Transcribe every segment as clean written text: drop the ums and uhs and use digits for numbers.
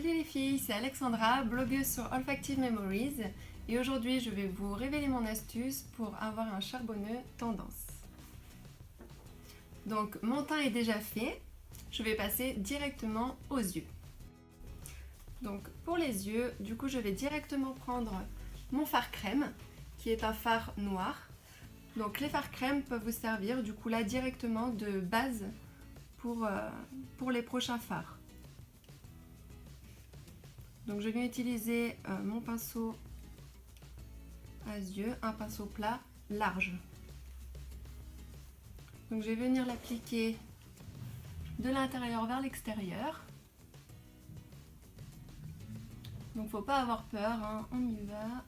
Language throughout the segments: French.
Salut les filles, c'est Alexandra, blogueuse sur Olfactive Memories et aujourd'hui je vais vous révéler mon astuce pour avoir un charbonneux tendance. Donc mon teint est déjà fait, je vais passer directement aux yeux. Donc pour les yeux, du coup je vais directement prendre mon fard crème qui est un fard noir. Donc les fards crème peuvent vous servir du coup là directement de base pour les prochains fards. Donc je viens utiliser mon pinceau à yeux, un pinceau plat large. Donc je vais venir l'appliquer de l'intérieur vers l'extérieur. Donc faut pas avoir peur, hein, on y va.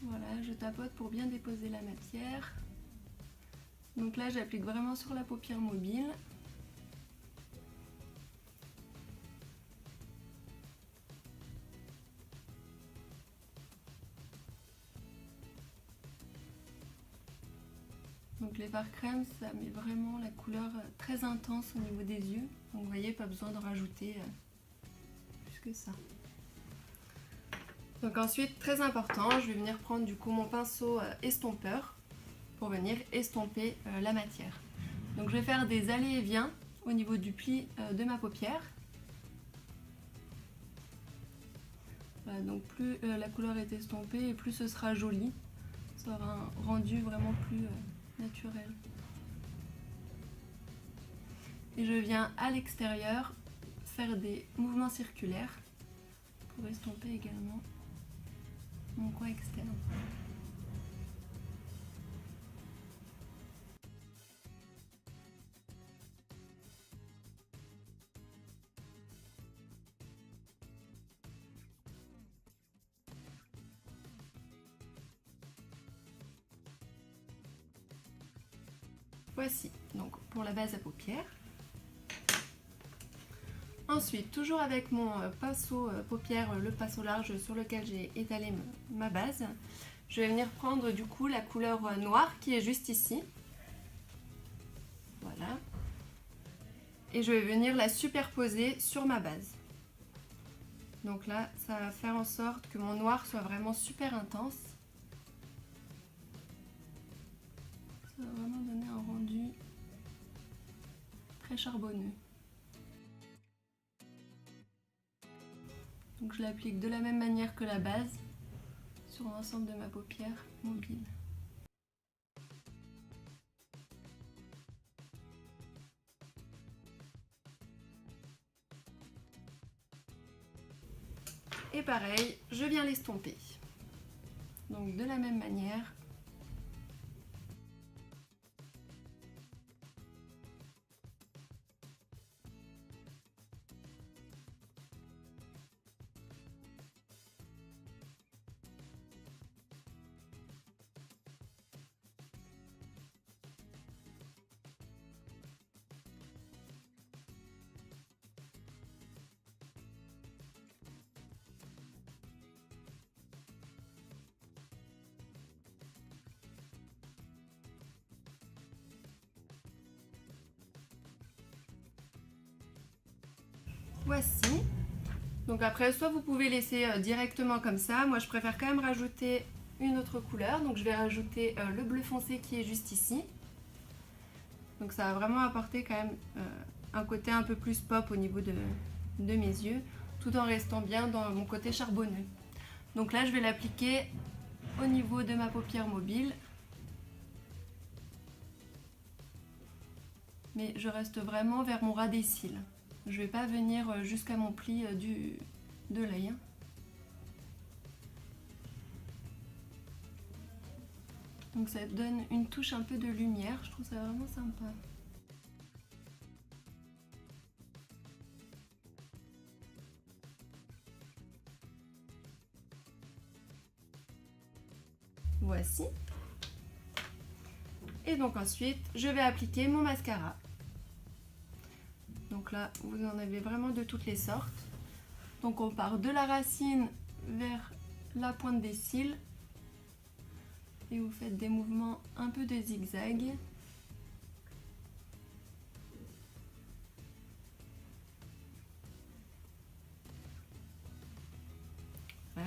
Voilà, je tapote pour bien déposer la matière. Donc là j'applique vraiment sur la paupière mobile. Donc les fards crème, ça met vraiment la couleur très intense au niveau des yeux. Donc vous voyez, pas besoin de rajouter plus que ça. Donc ensuite, très important, je vais venir prendre du coup mon pinceau estompeur pour venir estomper la matière. Donc je vais faire des allées et viens au niveau du pli de ma paupière. Voilà, donc plus la couleur est estompée et plus ce sera joli. Ça aura un rendu vraiment plus naturel. Et je viens à l'extérieur faire des mouvements circulaires pour estomper également mon coin externe. Voici donc pour la base à paupières. Ensuite, toujours avec mon pinceau paupières, le pinceau large sur lequel j'ai étalé ma base, je vais venir prendre du coup la couleur noire qui est juste ici. Voilà. Et je vais venir la superposer sur ma base. Donc là, ça va faire en sorte que mon noir soit vraiment super intense. Ça va vraiment donner un rendu très charbonneux. Donc je l'applique de la même manière que la base sur l'ensemble de ma paupière mobile. Et pareil, je viens l'estomper. Donc de la même manière. Voici. Donc après, soit vous pouvez laisser directement comme ça. Moi, je préfère quand même rajouter une autre couleur. Donc je vais rajouter le bleu foncé qui est juste ici. Donc ça va vraiment apporter quand même un côté un peu plus pop au niveau de mes yeux, tout en restant bien dans mon côté charbonneux. Donc là, je vais l'appliquer au niveau de ma paupière mobile. Mais je reste vraiment vers mon ras des cils. Je ne vais pas venir jusqu'à mon pli de l'œil. Donc ça donne une touche un peu de lumière, je trouve ça vraiment sympa. Voici. Et donc ensuite, je vais appliquer mon mascara. Donc là, vous en avez vraiment de toutes les sortes. Donc on part de la racine vers la pointe des cils. Et vous faites des mouvements un peu de zigzag.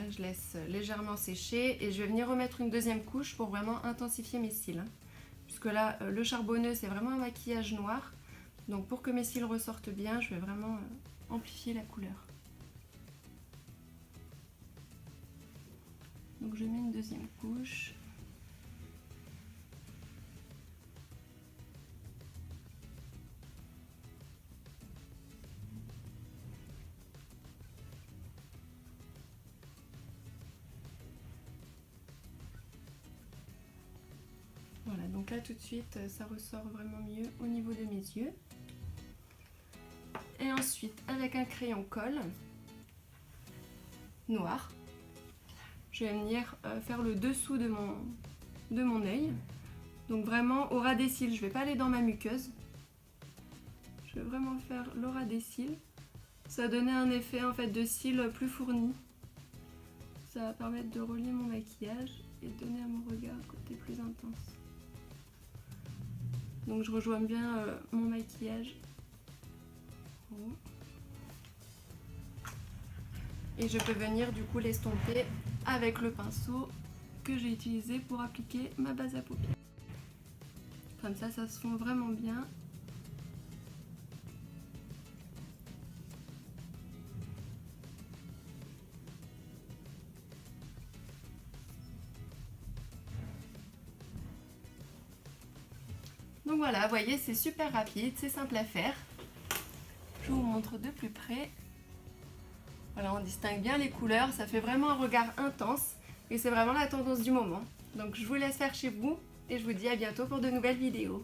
Là, je laisse légèrement sécher et je vais venir remettre une deuxième couche pour vraiment intensifier mes cils. Puisque là, le charbonneux, c'est vraiment un maquillage noir. Donc pour que mes cils ressortent bien, je vais vraiment amplifier la couleur. Donc je mets une deuxième couche. Voilà, donc là tout de suite, ça ressort vraiment mieux au niveau de mes yeux. Et ensuite, avec un crayon colle noir, je vais venir faire le dessous de mon œil. Donc vraiment au ras des cils, je ne vais pas aller dans ma muqueuse. Je vais vraiment faire le ras des cils. Ça va donner un effet en fait de cils plus fourni. Ça va permettre de relier mon maquillage et de donner à mon regard un côté plus intense. Donc je rejoins bien mon maquillage. Et je peux venir du coup l'estomper avec le pinceau que j'ai utilisé pour appliquer ma base à paupières. Comme ça se fond vraiment bien. Donc voilà, vous voyez, c'est super rapide, c'est simple à faire. Je vous montre de plus près. Voilà, on distingue bien les couleurs, ça fait vraiment un regard intense et c'est vraiment la tendance du moment. Donc je vous laisse faire chez vous et je vous dis à bientôt pour de nouvelles vidéos.